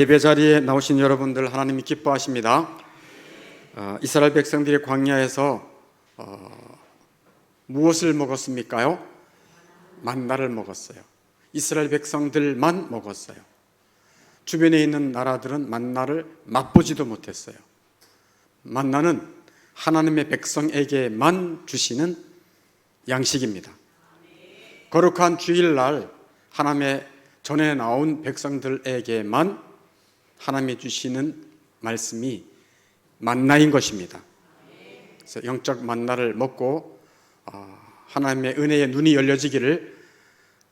예배 자리에 나오신 여러분들 하나님이 기뻐하십니다. 이스라엘 백성들이 광야에서 무엇을 먹었습니까요? 만나를 먹었어요. 이스라엘 백성들만 먹었어요. 주변에 있는 나라들은 만나를 맛보지도 못했어요. 만나는 하나님의 백성에게만 주시는 양식입니다. 거룩한 주일날 하나님의 전에 나온 백성들에게만 하나님이 주시는 말씀이 만나인 것입니다. 그래서 영적 만나를 먹고 하나님의 은혜의 눈이 열려지기를,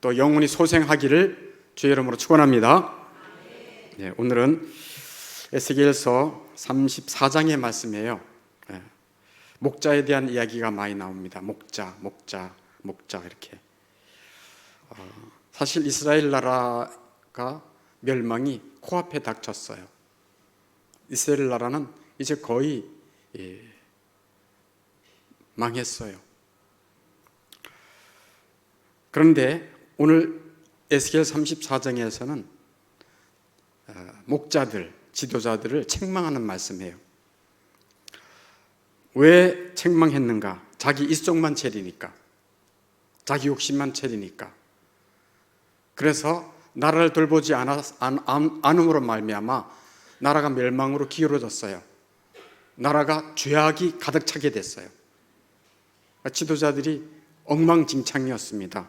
또 영혼이 소생하기를 주의 이름으로 축원합니다. 네, 오늘은 에스겔서 34장의 말씀이에요. 네, 목자에 대한 이야기가 많이 나옵니다. 목자 이렇게. 사실 이스라엘 나라가 멸망이 코앞에 닥쳤어요. 이스라엘 나라는 이제 거의 망했어요. 그런데 오늘 에스겔 34장에서는 목자들, 지도자들을 책망하는 말씀이에요. 왜 책망했는가? 자기 이쪽만 채리니까, 자기 욕심만 채리니까. 그래서 나라를 돌보지 않음으로 말미암아 나라가 멸망으로 기울어졌어요. 나라가 죄악이 가득 차게 됐어요. 지도자들이 엉망진창이었습니다.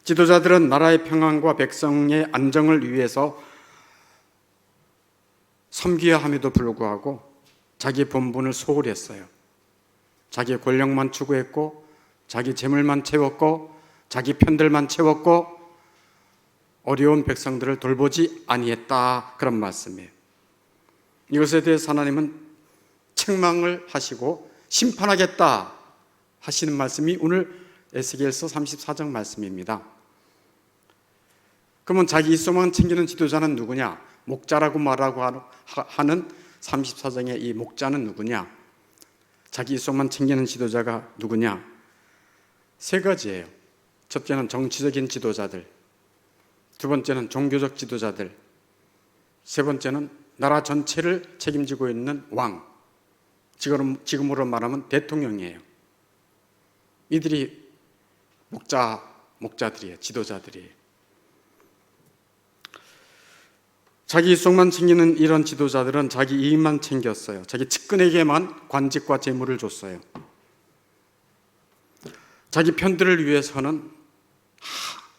지도자들은 나라의 평안과 백성의 안정을 위해서 섬겨야 함에도 불구하고 자기 본분을 소홀히 했어요. 자기 권력만 추구했고, 자기 재물만 채웠고, 자기 편들만 채웠고, 어려운 백성들을 돌보지 아니했다, 그런 말씀이에요. 이것에 대해서 하나님은 책망을 하시고 심판하겠다 하시는 말씀이 오늘 에스겔서 34장 말씀입니다. 그러면 자기 이속만 챙기는 지도자는 누구냐? 목자라고 말하고 하는 34장의 이 목자는 누구냐? 자기 이속만 챙기는 지도자가 누구냐? 세 가지예요. 첫째는 정치적인 지도자들, 두 번째는 종교적 지도자들, 세 번째는 나라 전체를 책임지고 있는 왕, 지금으로 말하면 대통령이에요. 이들이 목자들이에요. 지도자들이에요. 자기 이속만 챙기는 이런 지도자들은 자기 이익만 챙겼어요. 자기 측근에게만 관직과 재물을 줬어요. 자기 편들을 위해서는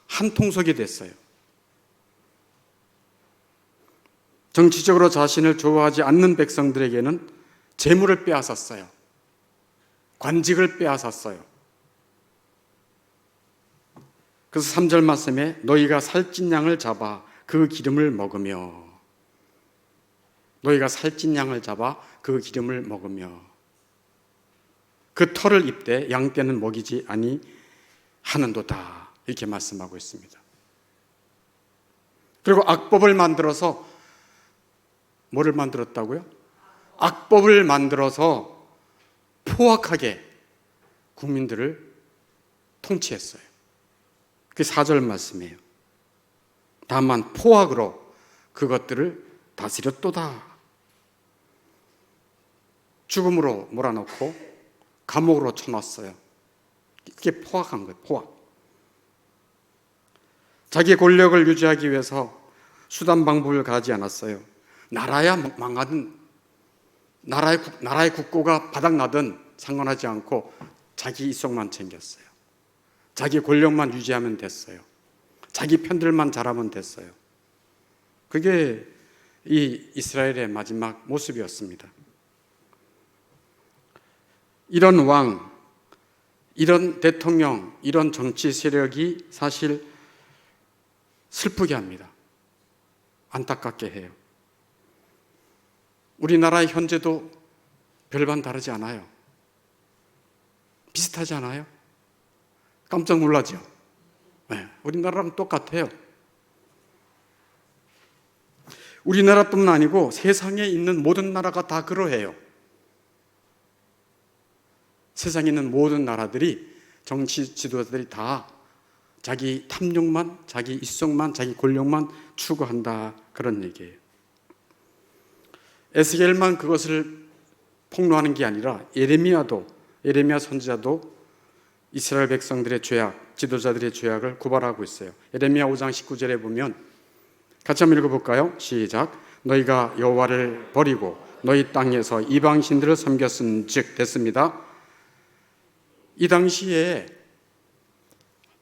한 통속이 됐어요. 정치적으로 자신을 좋아하지 않는 백성들에게는 재물을 빼앗았어요. 관직을 빼앗았어요. 그래서 3절 말씀에 너희가 살찐 양을 잡아 그 기름을 먹으며, 너희가 살찐 양을 잡아 그 기름을 먹으며 그 털을 입되 양떼는 먹이지 아니하는도다, 이렇게 말씀하고 있습니다. 그리고 악법을 만들어서, 뭐를 만들었다고요? 악법을 만들어서 포악하게 국민들을 통치했어요. 그게 4절 말씀이에요. 다만 포악으로 그것들을 다스렸도다. 죽음으로 몰아넣고 감옥으로 쳐놨어요. 그게 포악한 거예요. 포악. 자기 권력을 유지하기 위해서 수단 방법을 가지 않았어요. 나라야 망하든 나라의 국고가 바닥나든 상관하지 않고 자기 이속만 챙겼어요. 자기 권력만 유지하면 됐어요. 자기 편들만 잘하면 됐어요. 그게 이 이스라엘의 마지막 모습이었습니다. 이런 왕, 이런 대통령, 이런 정치 세력이 사실 슬프게 합니다. 안타깝게 해요. 우리나라의 현재도 별반 다르지 않아요. 비슷하지 않아요? 깜짝 놀라죠? 네, 우리나라랑 똑같아요. 우리나라뿐만 아니고 세상에 있는 모든 나라가 다 그러해요. 세상에 있는 모든 나라들이, 정치 지도자들이 다 자기 탐욕만, 자기 이성만, 자기 권력만 추구한다, 그런 얘기예요. 에스겔만 그것을 폭로하는 게 아니라 예레미야 선지자도 이스라엘 백성들의 죄악, 지도자들의 죄악을 고발하고 있어요. 예레미야 5장 19절에 보면 같이 한번 읽어볼까요? 시작. 너희가 여호와를 버리고 너희 땅에서 이방 신들을 섬겼은즉 됐습니다. 이 당시에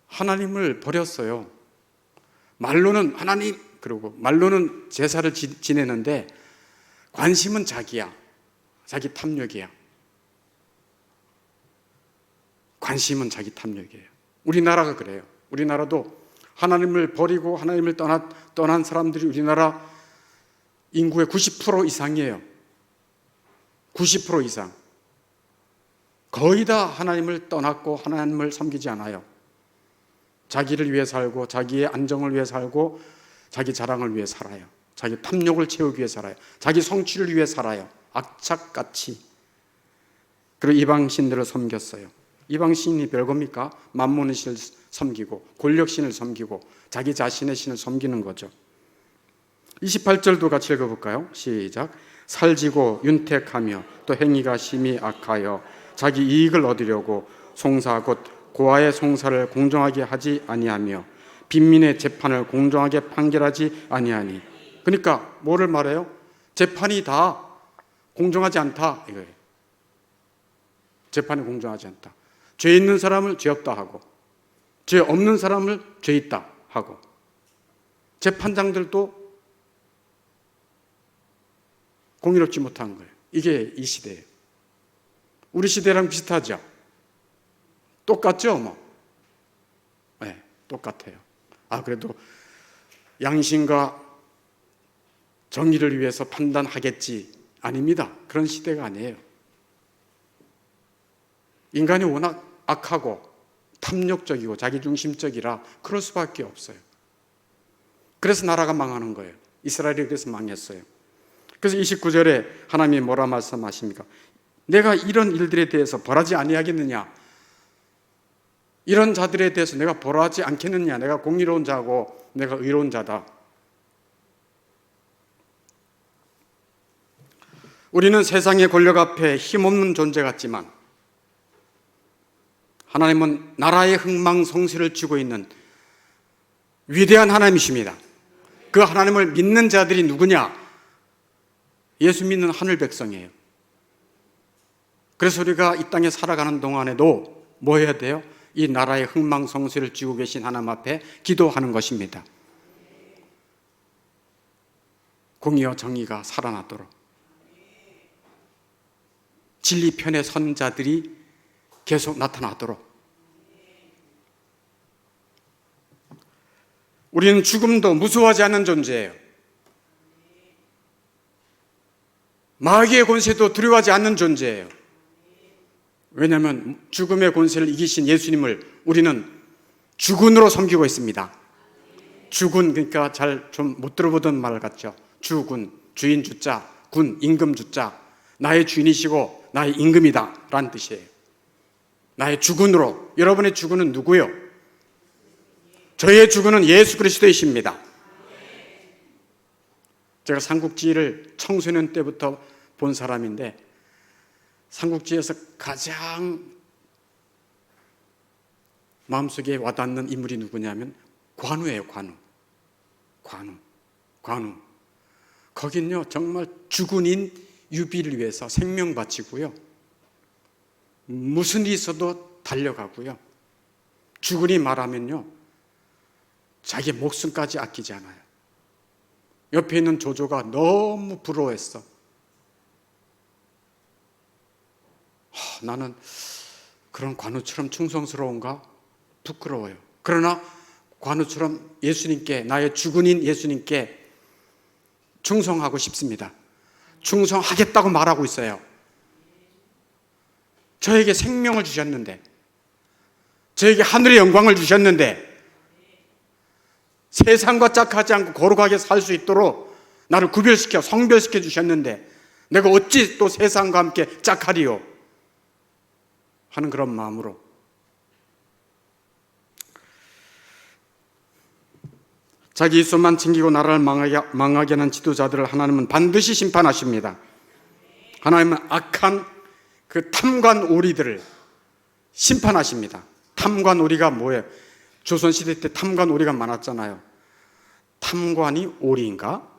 하나님을 버렸어요. 말로는 하나님, 그리고 말로는 제사를 지내는데 관심은 자기야. 자기 탐욕이야. 관심은 자기 탐욕이에요. 우리나라가 그래요. 우리나라도 하나님을 버리고 하나님을 떠난 사람들이 우리나라 인구의 90% 이상이에요. 90% 이상. 거의 다 하나님을 떠났고 하나님을 섬기지 않아요. 자기를 위해 살고 자기의 안정을 위해 살고 자기 자랑을 위해 살아요. 자기 탐욕을 채우기 위해 살아요. 자기 성취를 위해 살아요. 악착같이. 그리고 이방신들을 섬겼어요. 이방신이 별겁니까? 만몬의 신을 섬기고 권력신을 섬기고 자기 자신의 신을 섬기는 거죠. 28절도 같이 읽어볼까요? 시작. 살지고 윤택하며 또 행위가 심히 악하여 자기 이익을 얻으려고 송사 곧 고아의 송사를 공정하게 하지 아니하며 빈민의 재판을 공정하게 판결하지 아니하니. 그러니까 뭐를 말해요? 재판이 다 공정하지 않다 이거예요. 재판이 공정하지 않다. 죄 있는 사람을 죄 없다 하고 죄 없는 사람을 죄 있다 하고 재판장들도 공의롭지 못한 거예요. 이게 이 시대예요. 우리 시대랑 비슷하죠? 똑같죠? 뭐. 네, 똑같아요. 그래도 양심과 정의를 위해서 판단하겠지. 아닙니다. 그런 시대가 아니에요. 인간이 워낙 악하고 탐욕적이고 자기중심적이라 그럴 수밖에 없어요. 그래서 나라가 망하는 거예요. 이스라엘이 그래서 망했어요. 그래서 29절에 하나님이 뭐라 말씀하십니까? 내가 이런 일들에 대해서 벌하지 아니하겠느냐? 이런 자들에 대해서 내가 벌하지 않겠느냐? 내가 공의로운 자고 내가 의로운 자다. 우리는 세상의 권력 앞에 힘없는 존재 같지만 하나님은 나라의 흥망성쇠를 쥐고 있는 위대한 하나님이십니다. 그 하나님을 믿는 자들이 누구냐? 예수 믿는 하늘 백성이에요. 그래서 우리가 이 땅에 살아가는 동안에도 뭐 해야 돼요? 이 나라의 흥망성쇠를 쥐고 계신 하나님 앞에 기도하는 것입니다. 공의와 정의가 살아나도록 진리 편에 선 자들이 계속 나타나도록. 우리는 죽음도 무서워하지 않는 존재예요. 마귀의 권세도 두려워하지 않는 존재예요. 왜냐하면 죽음의 권세를 이기신 예수님을 우리는 주군으로 섬기고 있습니다. 주군, 그러니까 잘 좀 못 들어보던 말 같죠. 주군, 주인 주자, 군, 임금 주자. 나의 주인이시고 나의 임금이다 라는 뜻이에요. 나의 주군으로. 여러분의 주군은 누구요? 저의 주군은 예수 그리스도이십니다. 제가 삼국지를 청소년 때부터 본 사람인데 삼국지에서 가장 마음속에 와닿는 인물이 누구냐면 관우예요. 관우. 거긴요 정말 주군인 유비를 위해서 생명 바치고요, 무슨 일이 있어도 달려가고요, 주군이 말하면요 자기 목숨까지 아끼지 않아요. 옆에 있는 조조가 너무 부러워했어. 나는 그런 관우처럼 충성스러운가? 부끄러워요. 그러나 관우처럼 예수님께, 나의 주군인 예수님께 충성하고 싶습니다. 충성하겠다고 말하고 있어요. 저에게 생명을 주셨는데, 저에게 하늘의 영광을 주셨는데, 세상과 짝하지 않고 거룩하게 살 수 있도록 나를 구별시켜 성별시켜 주셨는데 내가 어찌 또 세상과 함께 짝하리요 하는 그런 마음으로 자기 입술만 챙기고 나라를 망하게 하는 지도자들을 하나님은 반드시 심판하십니다. 하나님은 악한 그 탐관 오리들을 심판하십니다. 탐관 오리가 뭐예요? 조선시대 때 탐관 오리가 많았잖아요. 탐관이 오리인가?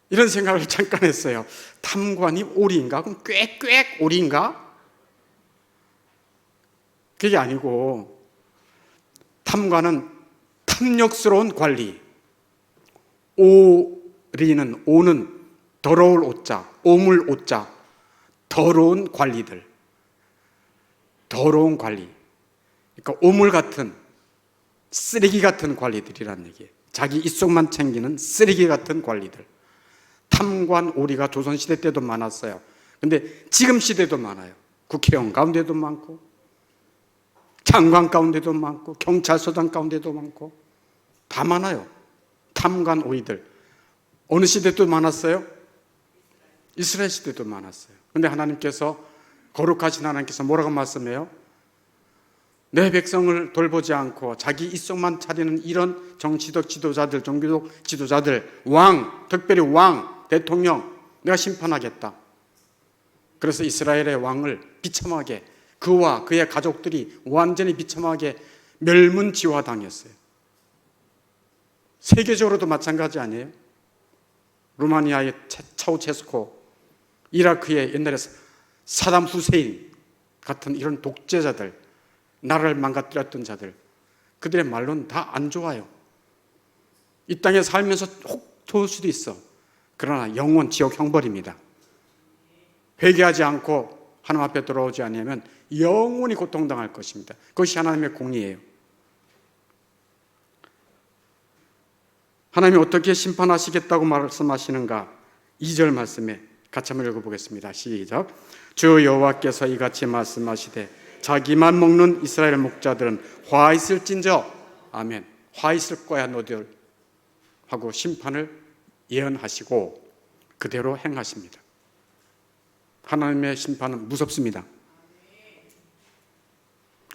이런 생각을 잠깐 했어요. 탐관이 오리인가? 그럼 꽥꽥 오리인가? 그게 아니고, 탐관은 탐욕스러운 관리. 오리는, 오는 더러울 오자, 오물 오자, 더러운 관리들. 더러운 관리. 그러니까 오물 같은, 쓰레기 같은 관리들이란 얘기예요. 자기 입속만 챙기는 쓰레기 같은 관리들. 탐관 오리가 조선시대 때도 많았어요. 근데 지금 시대도 많아요. 국회의원 가운데도 많고, 장관 가운데도 많고, 경찰서장 가운데도 많고, 다 많아요. 탐관 오리들. 어느 시대도 많았어요? 이스라엘 시대도 많았어요. 근데 하나님께서, 거룩하신 하나님께서 뭐라고 말씀해요? 내 백성을 돌보지 않고 자기 입속만 차리는 이런 정치적 지도자들, 종교적 지도자들, 왕, 특별히 왕, 대통령, 내가 심판하겠다. 그래서 이스라엘의 왕을 비참하게, 그와 그의 가족들이 완전히 비참하게 멸문지화당했어요. 세계적으로도 마찬가지 아니에요? 루마니아의 차우체스코, 이라크의 옛날에 사담 후세인 같은 이런 독재자들, 나라를 망가뜨렸던 자들, 그들의 말로는 다 안 좋아요. 이 땅에 살면서 혹 좋을 수도 있어. 그러나 영원 지옥 형벌입니다. 회개하지 않고 하나님 앞에 돌아오지 않으면 영원히 고통당할 것입니다. 그것이 하나님의 공의예요. 하나님이 어떻게 심판하시겠다고 말씀하시는가? 2절 말씀에 같이 한번 읽어보겠습니다. 시작. 주 여호와께서 이같이 말씀하시되 자기만 먹는 이스라엘 목자들은 화 있을진저, 아멘, 화 있을 거야 너들 하고 심판을 예언하시고 그대로 행하십니다. 하나님의 심판은 무섭습니다.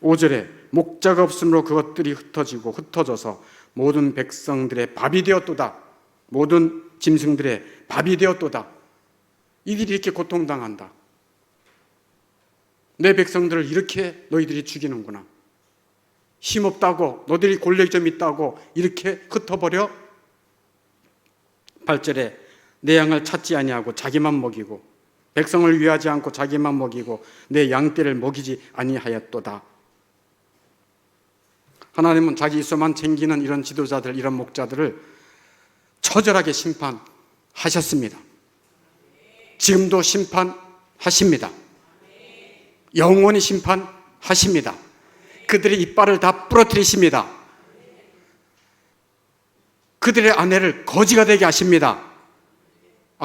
5절에 목자가 없으므로 그것들이 흩어져서 모든 백성들의 밥이 되었도다. 모든 짐승들의 밥이 되었도다. 이들이 이렇게 고통당한다. 내 백성들을 이렇게 너희들이 죽이는구나. 힘없다고, 너희들이 권력이 있다고 이렇게 흩어버려? 8절에 내 양을 찾지 아니하고 자기만 먹이고 백성을 위하지 않고 자기만 먹이고 내 양떼를 먹이지 아니하였도다. 하나님은 자기 입술만 챙기는 이런 지도자들, 이런 목자들을 처절하게 심판하셨습니다. 지금도 심판하십니다. 영원히 심판하십니다. 그들의 이빨을 다 부러뜨리십니다. 그들의 아내를 거지가 되게 하십니다.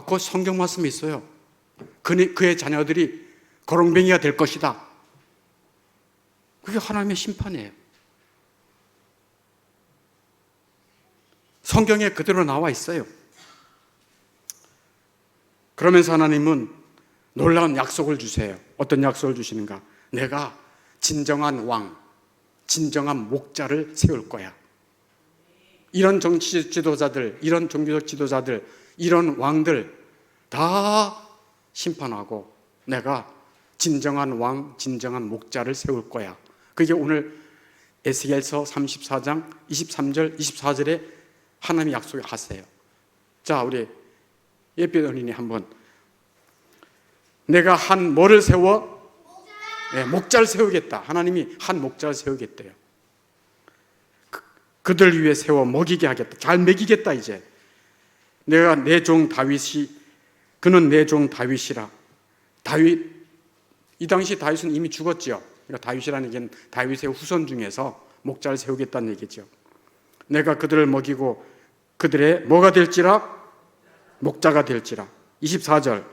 그 성경 말씀이 있어요. 그의 자녀들이 거렁뱅이가 될 것이다. 그게 하나님의 심판이에요. 성경에 그대로 나와 있어요. 그러면서 하나님은 놀라운 약속을 주세요. 어떤 약속을 주시는가? 내가 진정한 왕, 진정한 목자를 세울 거야. 이런 정치 지도자들, 이런 종교적 지도자들, 이런 왕들 다 심판하고 내가 진정한 왕, 진정한 목자를 세울 거야. 그게 오늘 에스겔서 34장 23절, 24절에 하나님이 약속을 하세요. 자, 우리 예배 어린이 한번, 내가 한 뭐를 세워? 목자를 세우겠다. 하나님이 한 목자를 세우겠대요. 그들 위해 세워 먹이게 하겠다. 잘 먹이겠다. 이제 내가 내 종 다윗이, 그는 내 종 다윗이라. 다윗, 이 당시 다윗은 이미 죽었죠. 그러니까 다윗이라는 얘기는 다윗의 후손 중에서 목자를 세우겠다는 얘기죠. 내가 그들을 먹이고 그들의 뭐가 될지라? 목자가 될지라. 24절,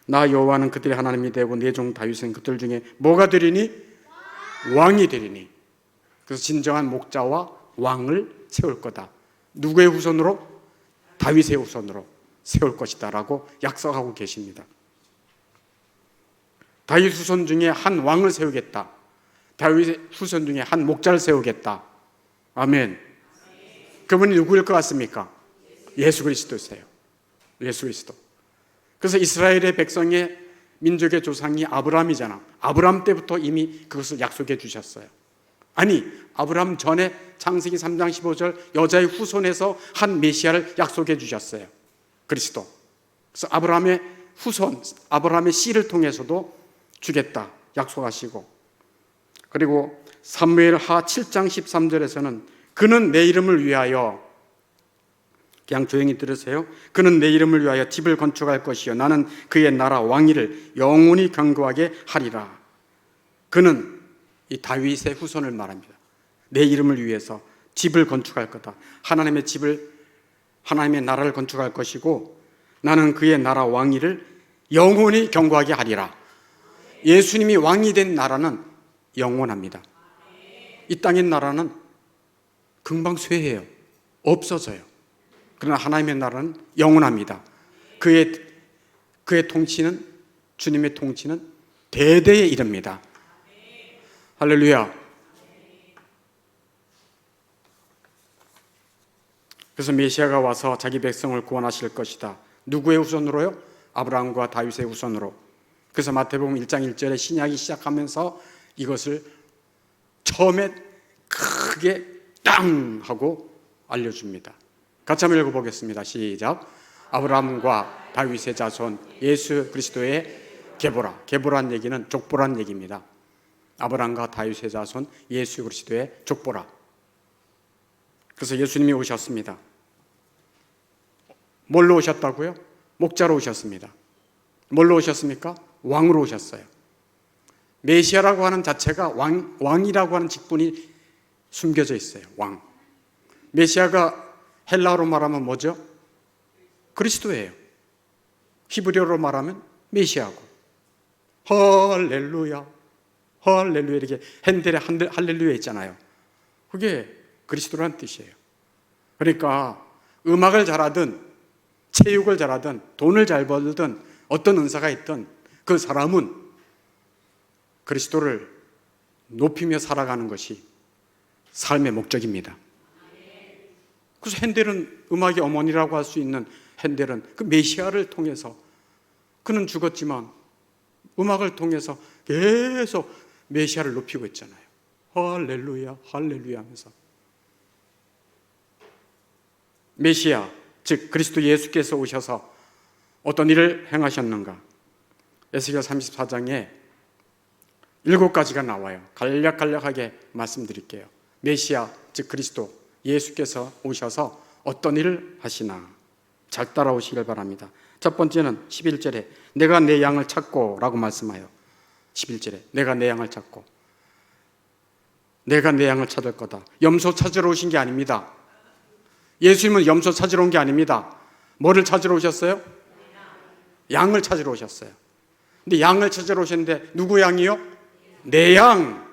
나 여호와는 그들의 하나님이 되고 내 종 다윗은 그들 중에 뭐가 되리니? 왕이 되리니. 그래서 진정한 목자와 왕을 세울 거다. 누구의 후손으로? 다윗의 후손으로 세울 것이다 라고 약속하고 계십니다. 다윗 후손 중에 한 왕을 세우겠다. 다윗의 후손 중에 한 목자를 세우겠다. 아멘. 그분이 누구일 것 같습니까? 예수 그리스도세요. 예수 그리스도. 그래서 이스라엘의 백성의 민족의 조상이 아브라함이잖아. 아브라함 때부터 이미 그것을 약속해 주셨어요. 아니, 아브라함 전에 창세기 3장 15절 여자의 후손에서 한 메시아를 약속해 주셨어요. 그리스도. 그래서 아브라함의 후손, 아브라함의 씨를 통해서도 주겠다 약속하시고, 그리고 사무엘하 7장 13절에서는 그는 내 이름을 위하여, 그냥 조용히 들으세요. 그는 내 이름을 위하여 집을 건축할 것이요 나는 그의 나라 왕위를 영원히 견고하게 하리라. 그는 이 다윗의 후손을 말합니다. 내 이름을 위해서 집을 건축할 거다. 하나님의 집을, 하나님의 나라를 건축할 것이고 나는 그의 나라 왕위를 영원히 견고하게 하리라. 예수님이 왕이 된 나라는 영원합니다. 이 땅의 나라는 금방 쇠해요. 없어져요. 그러나 하나님의 나라는 영원합니다. 그의 통치는, 주님의 통치는 대대에 이릅니다. 할렐루야. 그래서 메시아가 와서 자기 백성을 구원하실 것이다. 누구의 후손으로요? 아브라함과 다윗의 후손으로. 그래서 마태복음 1장 1절에 신약이 시작하면서 이것을 처음에 크게 땅 하고 알려줍니다. 같이 한번 읽어보겠습니다. 시작. 아브라함과 다윗의 자손 예수 그리스도의 계보라. 계보란 얘기는 족보란 얘기입니다. 아브라함과 다윗의 자손 예수 그리스도의 족보라. 그래서 예수님이 오셨습니다. 뭘로 오셨다고요? 목자로 오셨습니다. 뭘로 오셨습니까? 왕으로 오셨어요. 메시아라고 하는 자체가 왕이라고 하는 직분이 숨겨져 있어요. 왕. 메시아가 헬라어로 말하면 뭐죠? 그리스도예요. 히브리어로 말하면 메시아고. 할렐루야, 할렐루야 이렇게 핸델에 할렐루야 있잖아요. 그게 그리스도라는 뜻이에요. 그러니까 음악을 잘하든 체육을 잘하든 돈을 잘 벌든 어떤 은사가 있든 그 사람은 그리스도를 높이며 살아가는 것이 삶의 목적입니다. 그래서 핸델은 음악의 어머니라고 할 수 있는 핸델은 그 메시아를 통해서, 그는 죽었지만 음악을 통해서 계속 메시아를 높이고 있잖아요. 할렐루야, 할렐루야 하면서. 메시아, 즉 그리스도 예수께서 오셔서 어떤 일을 행하셨는가? 에스겔 34장에 7가지가 나와요. 간략하게 말씀드릴게요. 메시아, 즉 그리스도 예수께서 오셔서 어떤 일을 하시나 잘 따라오시길 바랍니다. 첫 번째는 11절에 내가 내 양을 찾고 라고 말씀하여, 11절에 내가 내 양을 찾고, 내가 내 양을 찾을 거다. 염소 찾으러 오신 게 아닙니다. 예수님은 염소 찾으러 온 게 아닙니다. 뭐를 찾으러 오셨어요? 양을 찾으러 오셨어요. 근데 양을 찾으러 오셨는데 누구 양이요? 내 양.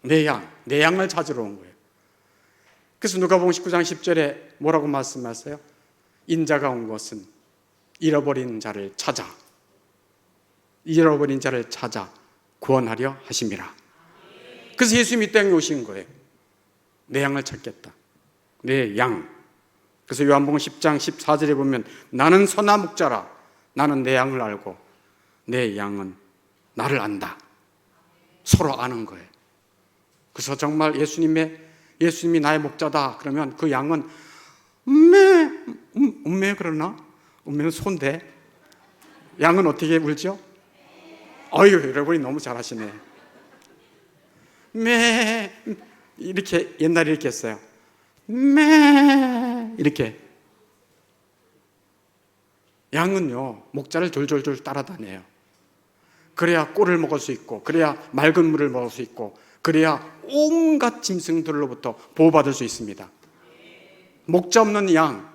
내 양을 찾으러 온 거예요. 그래서 누가복음 19장 10절에 뭐라고 말씀하세요? 인자가 온 것은 잃어버린 자를 찾아 구원하려 하심이라. 그래서 예수님이 이 땅에 오신 거예요. 내 양을 찾겠다. 내 양. 그래서 요한복음 10장 14절에 보면 나는 선한 목자라. 나는 내 양을 알고 내 양은 나를 안다. 서로 아는 거예요. 그래서 정말 예수님이 나의 목자다 그러면 그 양은 음매 그러나? 음매는 소인데 양은 어떻게 울죠? 어휴, 여러분이 너무 잘하시네. 매 이렇게 옛날에 이렇게 했어요. 매 이렇게. 양은요 목자를 졸졸졸 따라다녀요. 그래야 꿀을 먹을 수 있고, 그래야 맑은 물을 먹을 수 있고, 그래야 온갖 짐승들로부터 보호받을 수 있습니다. 목자 없는 양,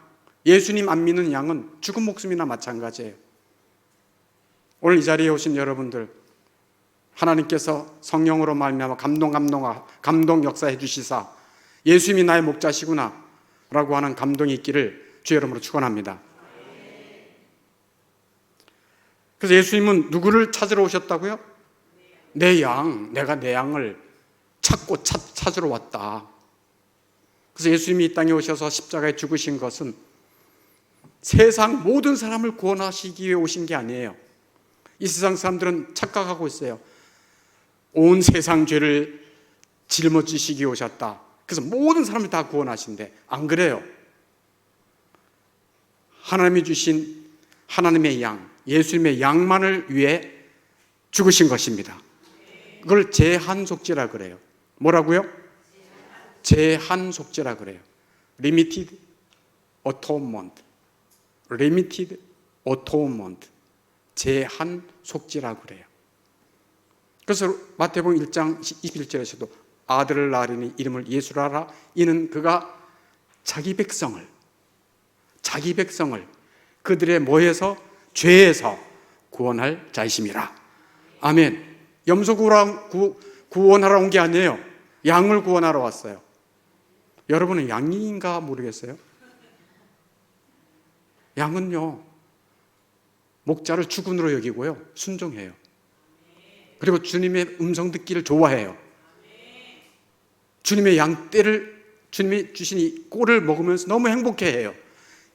예수님 안 믿는 양은 죽은 목숨이나 마찬가지예요. 오늘 이 자리에 오신 여러분들, 하나님께서 성령으로 말미암아 감동 역사해 주시사 예수님이 나의 목자시구나 라고 하는 감동이 있기를 주의 이름으로 축원합니다. 그래서 예수님은 누구를 찾으러 오셨다고요? 내 양, 내가 내 양을 찾고 찾으러 왔다. 그래서 예수님이 이 땅에 오셔서 십자가에 죽으신 것은 세상 모든 사람을 구원하시기 위해 오신 게 아니에요. 이 세상 사람들은 착각하고 있어요. 온 세상 죄를 짊어지시기 위해 오셨다. 그래서 모든 사람을 다 구원하신대. 안 그래요. 하나님이 주신 하나님의 양, 예수님의 양만을 위해 죽으신 것입니다. 그걸 제한속죄라 그래요. 뭐라고요? 제한속죄라 그래요. Limited Atonement. Limited Atonement. 제한속죄라 그래요. 그래서 마태복음 1장 21절에서도 아들을 낳으리니 이름을 예수라 하라. 이는 그가 자기 백성을 그들의 뭐에서? 죄에서 구원할 자이심이라. 아멘. 염소 구원하러 온 게 아니에요. 양을 구원하러 왔어요. 여러분은 양인가 모르겠어요? 양은요, 목자를 주군으로 여기고요, 순종해요. 그리고 주님의 음성 듣기를 좋아해요. 주님의 양떼를, 주님이 주신 이 꼴을 먹으면서 너무 행복해해요.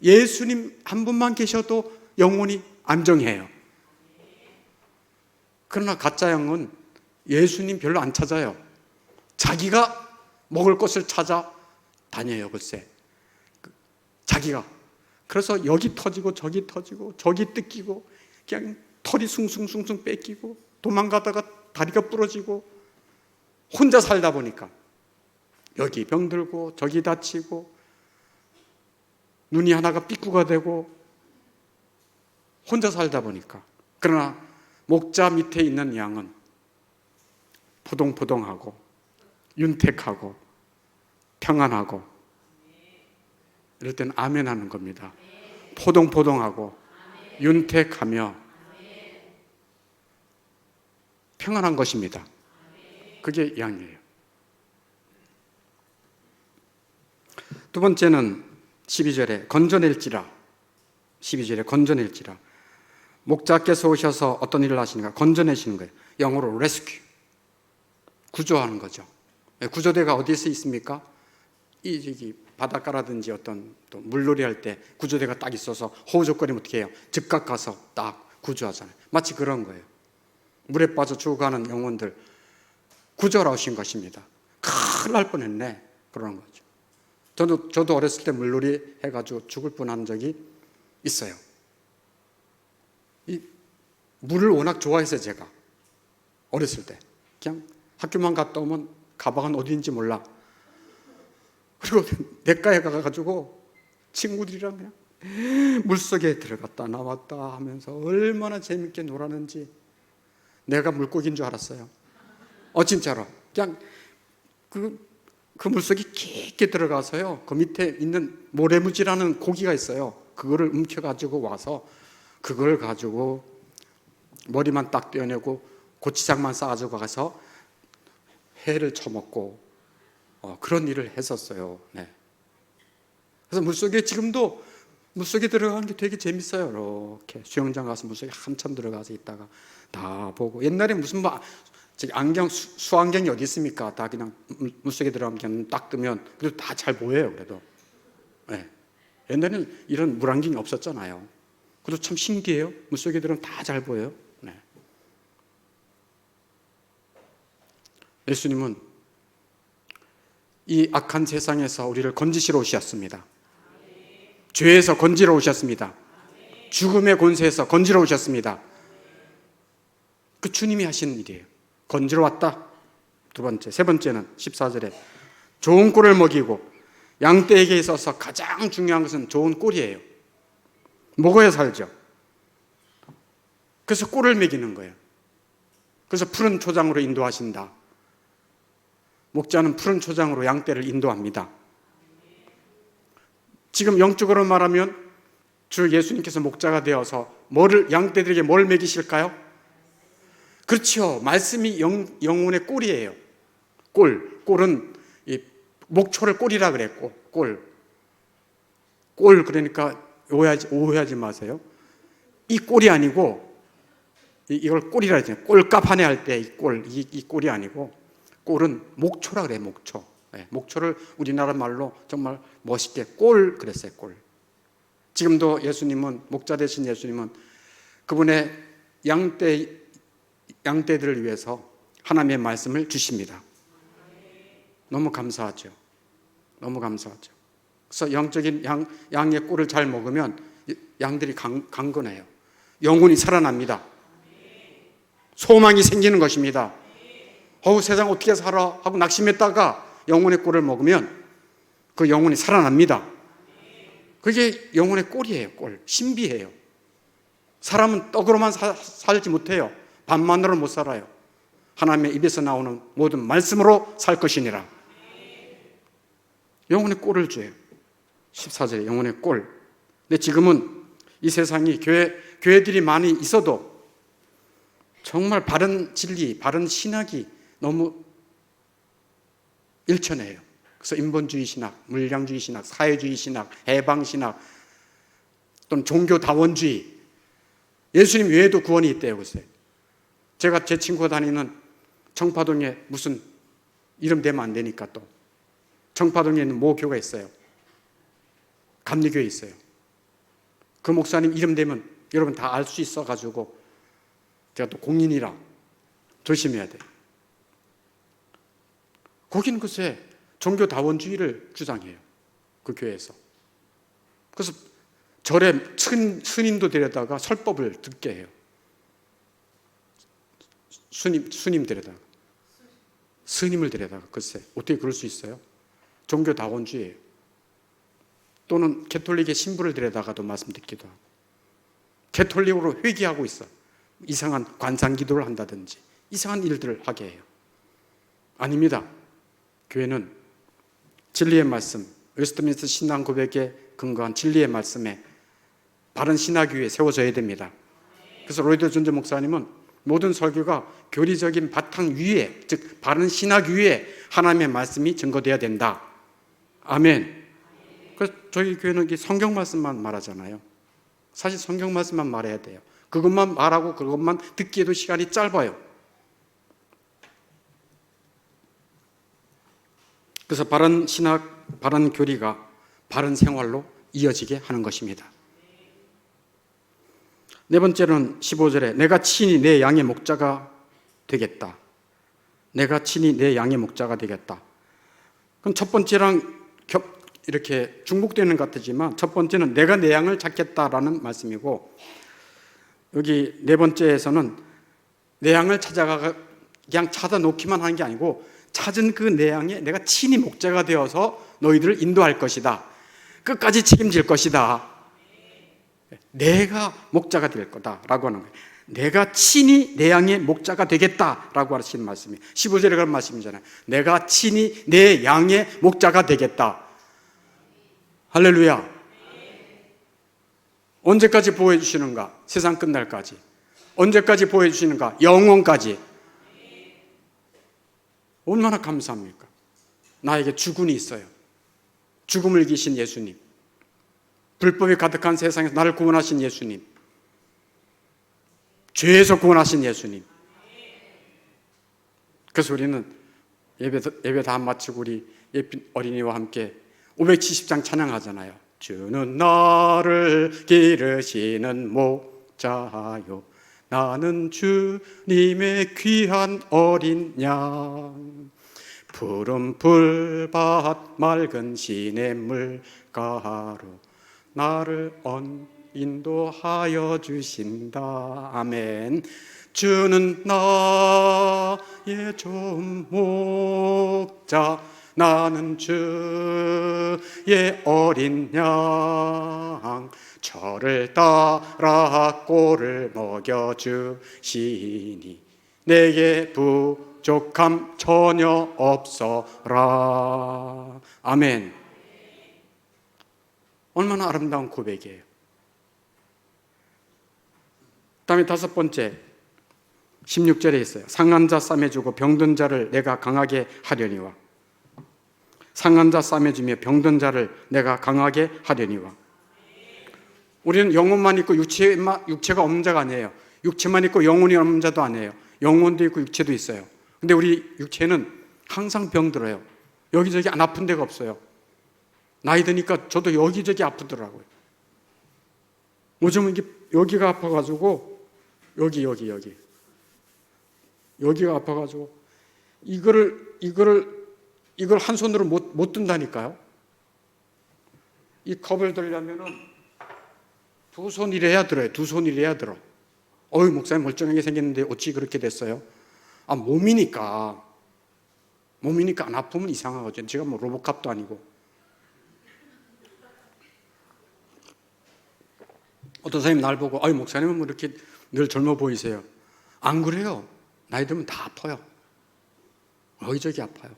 예수님 한 분만 계셔도 영혼이 안정해요. 그러나 가짜 양은 예수님 별로 안 찾아요. 자기가 먹을 것을 찾아 다녀요. 글쎄, 자기가. 그래서 여기 터지고 저기 터지고 저기 뜯기고 그냥 털이 숭숭숭숭 뺏기고 도망가다가 다리가 부러지고 혼자 살다 보니까 여기 병들고 저기 다치고 눈이 하나가 삐꾸가 되고 혼자 살다 보니까. 그러나 목자 밑에 있는 양은 포동포동하고 윤택하고 평안하고, 이럴 때는 아멘 하는 겁니다. 포동포동하고 윤택하며 평안한 것입니다. 그게 양이에요. 두 번째는 12절에 건져낼지라. 12절에 건져낼지라. 목자께서 오셔서 어떤 일을 하시는가? 건져내시는 거예요. 영어로 rescue. 구조하는 거죠. 구조대가 어디서 있습니까? 이 바닷가라든지 어떤 또 물놀이 할 때 구조대가 딱 있어서 호우적거리면 어떻게 해요? 즉각 가서 딱 구조하잖아요. 마치 그런 거예요. 물에 빠져 죽어가는 영혼들 구조하러 오신 것입니다. 큰일 날 뻔했네. 그러는 거죠. 저도 어렸을 때 물놀이 해가지고 죽을 뻔한 적이 있어요. 이 물을 워낙 좋아해서 제가 어렸을 때 그냥 학교만 갔다 오면 가방은 어디인지 몰라. 그리고 냇가에 가가지고 친구들이랑 그냥 물속에 들어갔다 나왔다 하면서 얼마나 재밌게 놀았는지 내가 물고기인 줄 알았어요. 진짜로. 그냥 그 물속에 깊게 들어가서요, 그 밑에 있는 모래무지라는 고기가 있어요. 그거를 움켜가지고 와서 그걸 가지고 머리만 딱 떼어내고 고추장만 싸가지고 가서 회를 쳐먹고 그런 일을 했었어요. 네. 그래서 물속에 지금도 물속에 들어가는 게 되게 재밌어요. 이렇게 수영장 가서 물속에 한참 들어가서 있다가 다 보고. 옛날에 무슨 안경, 수안경이 어디 있습니까? 다 그냥 물속에 들어가면 그냥 딱 뜨면 그래도 다 잘 보여요. 그래도. 네. 옛날에는 이런 물안경이 없었잖아요. 그래도 참 신기해요. 물속에 들어가면 다 잘 보여요. 네. 예수님은 이 악한 세상에서 우리를 건지시러 오셨습니다. 죄에서 건지러 오셨습니다. 죽음의 권세에서 건지러 오셨습니다. 그 주님이 하시는 일이에요. 건지러 왔다. 두 번째. 세 번째는 14절에 좋은 꼴을 먹이고, 양떼에게 있어서 가장 중요한 것은 좋은 꼴이에요. 먹어야 살죠. 그래서 꼴을 먹이는 거예요. 그래서 푸른 초장으로 인도하신다. 목자는 푸른 초장으로 양떼를 인도합니다. 지금 영적으로 말하면 주 예수님께서 목자가 되어서 양떼들에게 뭘 먹이실까요? 그렇죠. 말씀이 영혼의 꼴이에요. 꼴은 이 목초를 꼴이라 그랬고, 꼴 그러니까 오해하지 마세요. 이 꼴이 아니고 이걸 꼴이라 했잖아요. 꼴값 하네 할 때 이 꼴이 아니고 꼴은 목초라 그래요. 목초. 목초를 우리나라 말로 정말 멋있게 꼴 그랬어요. 꼴. 지금도 예수님은, 목자 되신 예수님은 그분의 양떼들을 위해서 하나님의 말씀을 주십니다. 너무 감사하죠. 너무 감사하죠. 그래서 영적인 양의 꼴을 잘 먹으면 양들이 강건해요. 영혼이 살아납니다. 소망이 생기는 것입니다. 세상 어떻게 살아 하고 낙심했다가 영혼의 꼴을 먹으면 그 영혼이 살아납니다. 그게 영혼의 꼴이에요. 꼴. 신비해요. 사람은 떡으로만 살지 못해요. 밥만으로 못 살아요. 하나님의 입에서 나오는 모든 말씀으로 살 것이니라. 영혼의 꼴을 줘요. 14절에 영혼의 꼴. 근데 지금은 이 세상이 교회들이 많이 있어도 정말 바른 진리, 바른 신학이 너무 일천해요. 그래서 인본주의 신학, 물량주의 신학, 사회주의 신학, 해방신학 또는 종교다원주의, 예수님 외에도 구원이 있대요. 글쎄. 제가 제 친구가 다니는 청파동에 무슨 이름 대면 안 되니까 또 청파동에 있는 모 교가 있어요. 감리교에 있어요. 그 목사님 이름 대면 여러분 다 알 수 있어가지고 제가 또 공인이라 조심해야 돼요. 거기는 글쎄 종교다원주의를 주장해요. 그 교회에서. 그래서 절에 스님도 데려다가 설법을 듣게 해요. 스님을 데려다가 글쎄 어떻게 그럴 수 있어요? 종교다원주의예요. 또는 개톨릭의 신부를 데려다가도 말씀 듣기도 하고, 개톨릭으로 회귀하고 있어. 이상한 관상기도를 한다든지 이상한 일들을 하게 해요. 아닙니다. 교회는 진리의 말씀, 웨스트민스터 신앙 고백에 근거한 진리의 말씀에 바른 신학 위에 세워져야 됩니다. 그래서 로이드 존즈 목사님은 모든 설교가 교리적인 바탕 위에, 즉 바른 신학 위에 하나님의 말씀이 증거되어야 된다. 아멘. 그래서 저희 교회는 성경 말씀만 말하잖아요. 사실 성경 말씀만 말해야 돼요. 그것만 말하고 그것만 듣기에도 시간이 짧아요. 그래서 바른 신학, 바른 교리가 바른 생활로 이어지게 하는 것입니다. 네 번째는 15절에 내가 친히 내 양의 목자가 되겠다. 내가 친히 내 양의 목자가 되겠다. 그럼 첫 번째랑 이렇게 중복되는 것 같지만 첫 번째는 내가 내 양을 찾겠다라는 말씀이고, 여기 네 번째에서는 내 양을 찾아가 그냥 찾아 놓기만 하는 게 아니고 찾은 그 내 양에 내가 친히 목자가 되어서 너희들을 인도할 것이다. 끝까지 책임질 것이다. 내가 목자가 될 거다라고 하는 거예요. 내가 친히 내 양의 목자가 되겠다라고 하시는 말씀이에요. 15절에 그런 말씀이잖아요. 내가 친히 내 양의 목자가 되겠다. 할렐루야. 언제까지 보호해 주시는가? 세상 끝날까지. 언제까지 보호해 주시는가? 영원까지. 얼마나 감사합니까? 나에게 주군이 있어요. 죽음을 이기신 예수님, 불법이 가득한 세상에서 나를 구원하신 예수님, 죄에서 구원하신 예수님. 그래서 우리는 예배 다 마치고 우리 예쁜 어린이와 함께 570장 찬양하잖아요. 주는 나를 기르시는 목자요, 나는 주님의 귀한 어린 양. 푸른 풀밭 맑은 시냇물가로 나를 인도하여 주신다. 아멘. 주는 나의 좋은 목자, 나는 주의 어린 양. 저를 따라 꼴을 먹여주시니 내게 부족함 전혀 없어라. 아멘. 얼마나 아름다운 고백이에요. 다음에 다섯 번째 16절에 있어요. 상한 자 싸매주고 병든 자를 내가 강하게 하려니와. 상한 자 싸매주며 병든 자를 내가 강하게 하려니와. 우리는 영혼만 있고 육체가 없는 자가 아니에요. 육체만 있고 영혼이 없는 자도 아니에요. 영혼도 있고 육체도 있어요. 근데 우리 육체는 항상 병들어요. 여기저기 안 아픈 데가 없어요. 나이 드니까 저도 여기저기 아프더라고요. 요즘은 이게 여기가 아파가지고 여기가 아파가지고 이걸 한 손으로 못 든다니까요. 이 컵을 들려면은 두 손 이래야 들어요. 두 손 이래야 들어. 목사님 멀쩡하게 생겼는데 어찌 그렇게 됐어요? 몸이니까 안 아프면 이상하거든요. 제가 뭐 로봇캅도 아니고. 어떤 사람이 날 보고 목사님은 뭐 이렇게 늘 젊어 보이세요. 안 그래요. 나이 들면 다 아파요. 여기저기 아파요.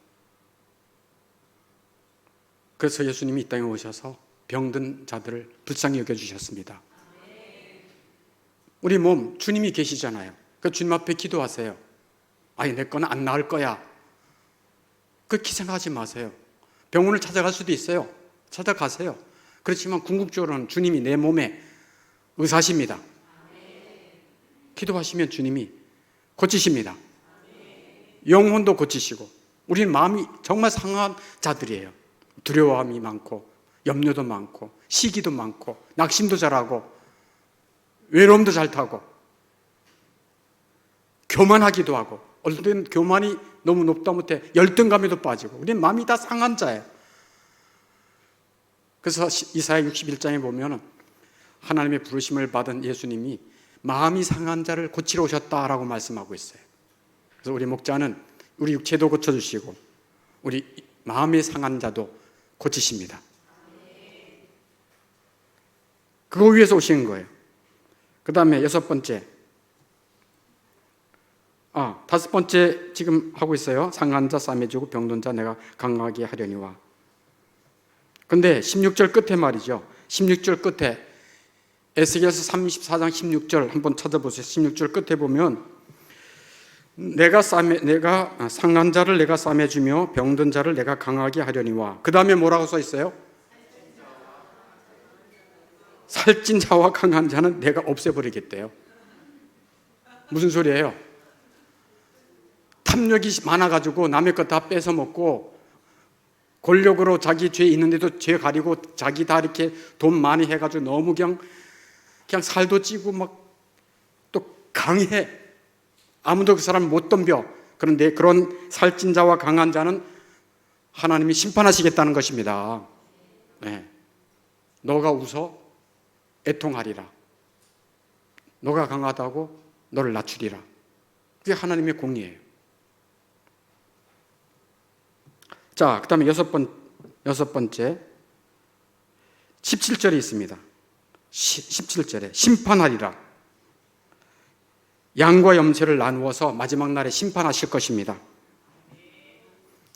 그래서 예수님이 이 땅에 오셔서 병든 자들을 불쌍히 여겨주셨습니다. 우리 몸 주님이 계시잖아요. 그 주님 앞에 기도하세요. 내 거는 안 나을 거야. 그렇게 생각하지 마세요. 병원을 찾아갈 수도 있어요. 찾아가세요. 그렇지만 궁극적으로는 주님이 내 몸에 의사십니다. 기도하시면 주님이 고치십니다. 영혼도 고치시고. 우리는 마음이 정말 상한 자들이에요. 두려움이 많고 염려도 많고 시기도 많고 낙심도 잘하고 외로움도 잘 타고 교만하기도 하고 어떨 때는 교만이 너무 높다 못해 열등감에도 빠지고 우리는 마음이 다 상한 자예요. 그래서 이사야 61장에 보면 하나님의 부르심을 받은 예수님이 마음이 상한 자를 고치러 오셨다라고 말씀하고 있어요. 그래서 우리 목자는 우리 육체도 고쳐주시고 우리 마음이 상한 자도 고치십니다. 그거 위해서 오신 거예요. 그 다음에 여섯 번째, 다섯 번째 지금 하고 있어요. 상한 자 싸매주고 병든 자 내가 강하게 하려니와. 근데 16절 끝에 말이죠. 16절 끝에 에스겔서 34장 16절 한번 찾아보세요. 16절 끝에 보면 내가 상한 자를 내가 싸매주며 병든 자를 내가 강하게 하려니와. 그 다음에 뭐라고 써 있어요? 살찐 자와 강한 자는 내가 없애버리겠대요. 무슨 소리예요? 탐욕이 많아가지고 남의 것 다 뺏어 먹고 권력으로 자기 죄 있는데도 죄 가리고 자기 다 이렇게 돈 많이 해가지고 너무 그냥 살도 찌고 막 또 강해. 아무도 그 사람 못 덤벼. 그런데 그런 살찐 자와 강한 자는 하나님이 심판하시겠다는 것입니다. 네. 너가 웃어 애통하리라. 너가 강하다고 너를 낮추리라. 그게 하나님의 공의예요. 자, 그 다음에 여섯 번째 17절에 있습니다. 17절에 심판하리라. 양과 염소를 나누어서 마지막 날에 심판하실 것입니다.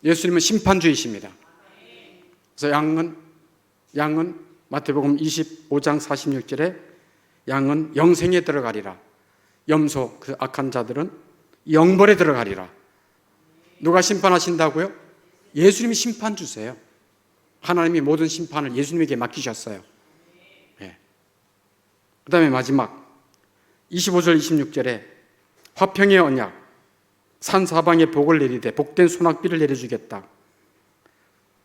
예수님은 심판주이십니다. 그래서 양은 마태복음 25장 46절에 양은 영생에 들어가리라. 염소, 그 악한 자들은 영벌에 들어가리라. 누가 심판하신다고요? 예수님이 심판 주세요. 하나님이 모든 심판을 예수님에게 맡기셨어요. 네. 그 다음에 마지막 25절 26절에 화평의 언약, 산 사방에 복을 내리되 복된 소낙비를 내려주겠다.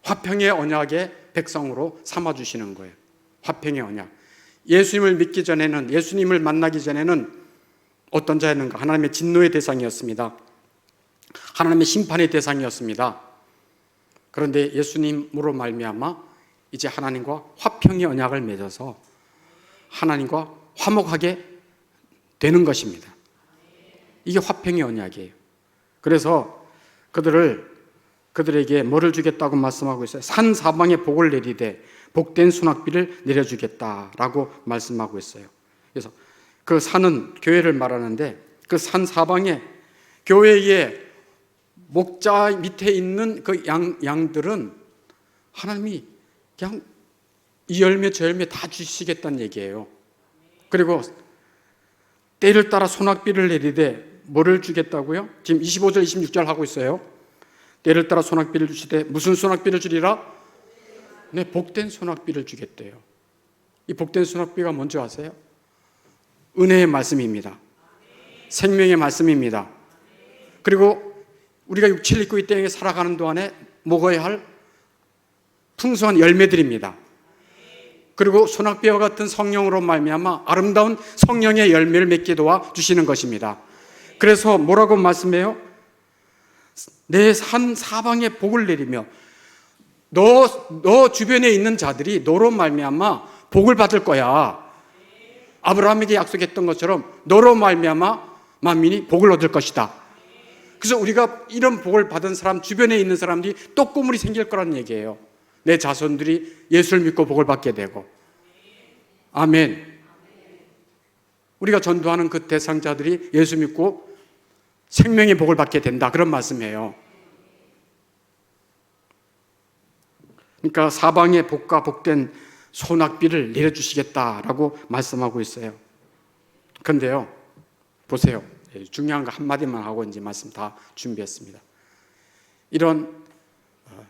화평의 언약의 백성으로 삼아주시는 거예요. 화평의 언약. 예수님을 믿기 전에는, 예수님을 만나기 전에는 어떤 자였는가? 하나님의 진노의 대상이었습니다. 하나님의 심판의 대상이었습니다. 그런데 예수님으로 말미암아 이제 하나님과 화평의 언약을 맺어서 하나님과 화목하게 되는 것입니다. 이게 화평의 언약이에요. 그래서 그들에게 뭐를 주겠다고 말씀하고 있어요? 산 사방에 복을 내리되 복된 수낙비를 내려주겠다라고 말씀하고 있어요. 그래서 그 산은 교회를 말하는데 그 산 사방에 교회의 목자 밑에 있는 그 양들은 하나님이 그냥 이 열매 저 열매 다 주시겠다는 얘기예요. 그리고 때를 따라 소낙비를 내리되 뭐를 주겠다고요? 지금 25절 26절 하고 있어요. 때를 따라 소낙비를 주시되 무슨 소낙비를 주리라? 네, 복된 소낙비를 주겠대요. 이 복된 소낙비가 뭔지 아세요? 은혜의 말씀입니다. 생명의 말씀입니다. 그리고 우리가 육체를 입고 이 땅에 살아가는 동안에 먹어야 할 풍성한 열매들입니다. 그리고 소낙비와 같은 성령으로 말미암아 아름다운 성령의 열매를 맺게 도와주시는 것입니다. 그래서 뭐라고 말씀해요? 내 산 사방에 복을 내리며 너 주변에 있는 자들이 너로 말미암아 복을 받을 거야. 아브라함에게 약속했던 것처럼 너로 말미암아 만민이 복을 얻을 것이다. 그래서 우리가 이런 복을 받은 사람, 주변에 있는 사람들이 또 꼬물이 생길 거라는 얘기예요. 내 자손들이 예수를 믿고 복을 받게 되고. 아멘. 우리가 전도하는 그 대상자들이 예수 믿고 생명의 복을 받게 된다, 그런 말씀이에요. 그러니까 사방에 복과 복된 소낙비를 내려주시겠다라고 말씀하고 있어요. 그런데요, 보세요. 중요한 거 한마디만 하고 이제 말씀 다 준비했습니다. 이런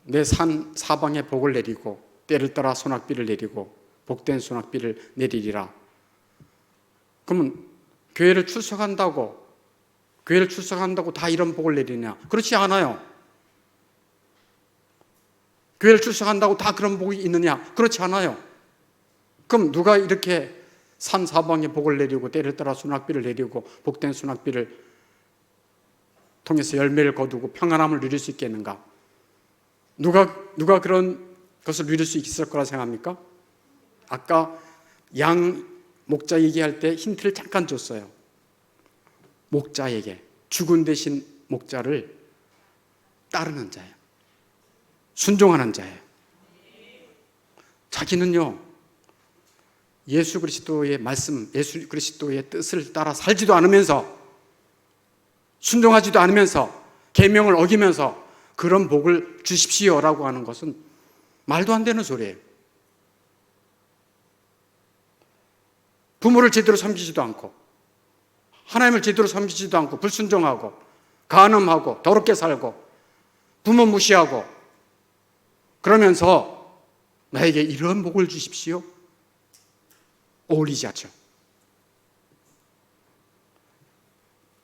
내 산 사방에 복을 내리고 때를 따라 소낙비를 내리고 복된 소낙비를 내리리라. 그러면 교회를 출석한다고 다 이런 복을 내리냐? 그렇지 않아요. 교회를 출석한다고 다 그런 복이 있느냐? 그렇지 않아요. 그럼 누가 이렇게 산 사방에 복을 내리고 때를 따라 소낙비를 내리고 복된 소낙비를 통해서 열매를 거두고 평안함을 누릴 수 있겠는가? 누가 그런 것을 누릴 수 있을 거라 생각합니까? 아까 양 목자 얘기할 때 힌트를 잠깐 줬어요. 목자에게, 죽은 대신 목자를 따르는 자예요. 순종하는 자예요. 자기는요, 예수 그리스도의 말씀, 예수 그리스도의 뜻을 따라 살지도 않으면서, 순종하지도 않으면서, 계명을 어기면서 그런 복을 주십시오라고 하는 것은 말도 안 되는 소리예요. 부모를 제대로 섬기지도 않고, 하나님을 제대로 섬기지도 않고, 불순종하고, 간음하고, 더럽게 살고, 부모 무시하고, 그러면서 나에게 이런 복을 주십시오? 어울리지 않죠.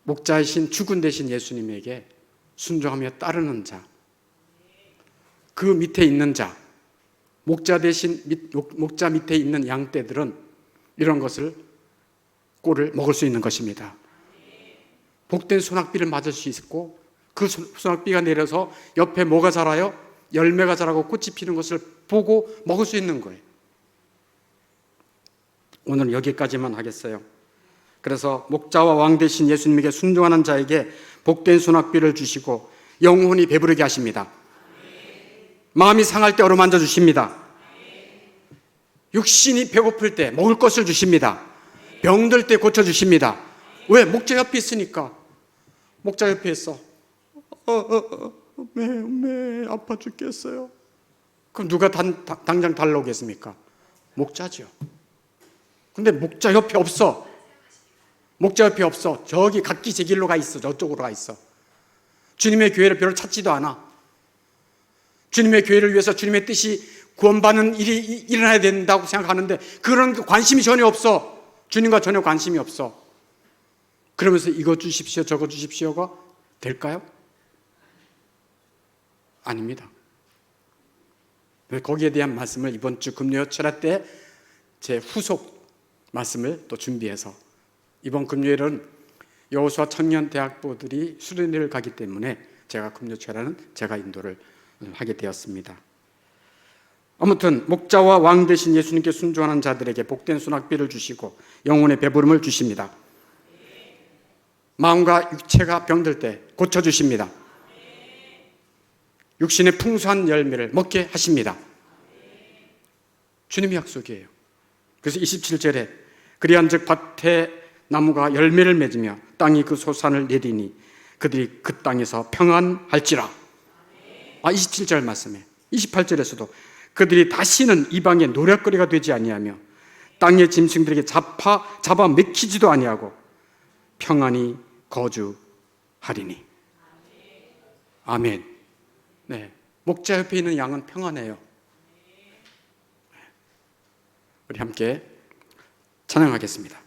목자이신 죽은 대신 예수님에게 순종하며 따르는 자, 그 밑에 있는 자, 목자 밑에 있는 양떼들은 이런 것을 꼴을 먹을 수 있는 것입니다. 복된 소낙비를 맞을 수 있고, 그 소낙비가 내려서 옆에 뭐가 자라요? 열매가 자라고 꽃이 피는 것을 보고 먹을 수 있는 거예요. 오늘 여기까지만 하겠어요. 그래서 목자와 왕 대신 예수님에게 순종하는 자에게 복된 소낙비를 주시고 영혼이 배부르게 하십니다. 마음이 상할 때 어루만져 주십니다. 육신이 배고플 때 먹을 것을 주십니다. 병들 때 고쳐주십니다. 왜? 목자 옆에 있으니까. 목자 옆에 있어. 아파 죽겠어요. 그럼 누가 당장 달라오겠습니까? 목자죠. 근데 목자 옆에 없어. 목자 옆에 없어. 저기 각기 제 길로 가 있어. 저쪽으로 가 있어. 주님의 교회를 별로 찾지도 않아. 주님의 교회를 위해서 주님의 뜻이 구원받는 일이 일어나야 된다고 생각하는데 그런 관심이 전혀 없어. 주님과 전혀 관심이 없어. 그러면서 이거 주십시오, 저거 주십시오가 될까요? 아닙니다. 거기에 대한 말씀을 이번 주 금요 철야 때 제 후속 말씀을 또 준비해서, 이번 금요일은 여호수아 청년대학부들이 수련회를 가기 때문에 제가 금요 철야는 제가 인도를 하게 되었습니다. 아무튼 목자와 왕 대신 예수님께 순종하는 자들에게 복된 소낙비를 주시고 영혼의 배부름을 주십니다. 마음과 육체가 병들 때 고쳐주십니다. 육신의 풍성한 열매를 먹게 하십니다. 주님의 약속이에요. 그래서 27절에 그리한즉 밭에 나무가 열매를 맺으며 땅이 그 소산을 내리니 그들이 그 땅에서 평안할지라. 27절 말씀에 28절에서도 그들이 다시는 이방의 노략거리가 되지 아니하며 땅의 짐승들에게 잡아 맥히지도 아니하고 평안히 거주하리니. 아멘. 네, 목자 옆에 있는 양은 평안해요. 우리 함께 찬양하겠습니다.